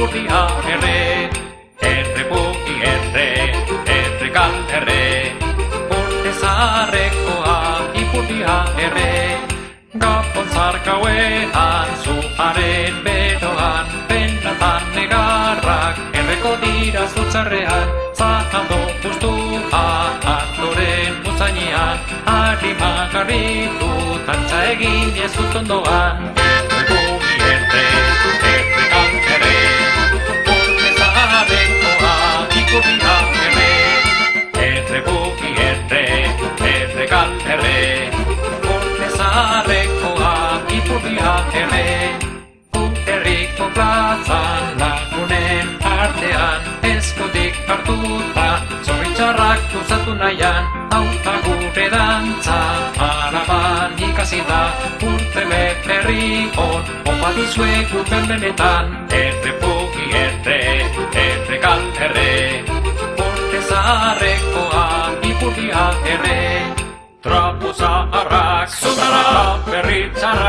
ipurdia erre puki erre galderre, urte zaharrekoa ipurdia gapon zarkauean, zuaren beroan, penatan negarrak, erreko dira zutzarrean, zakando puztuan, ardoren muzainean, harima garritu, tantza egin ezut ondoan. Puki erre galderre, urte zaharrekoa ipurdia erre puki erre galderre, zaharrekoa ipurdia herriko plazan lagunen artean, eskutik hartuta, zoritxarrak luzatu nahian, hauta gure dantza, araban ikasi da, urtele herri hon, opa dizuegu benetan, erre puki erre galderre, urte zaharrekoa ipurdia Trapu zaharrak, zutara berritzara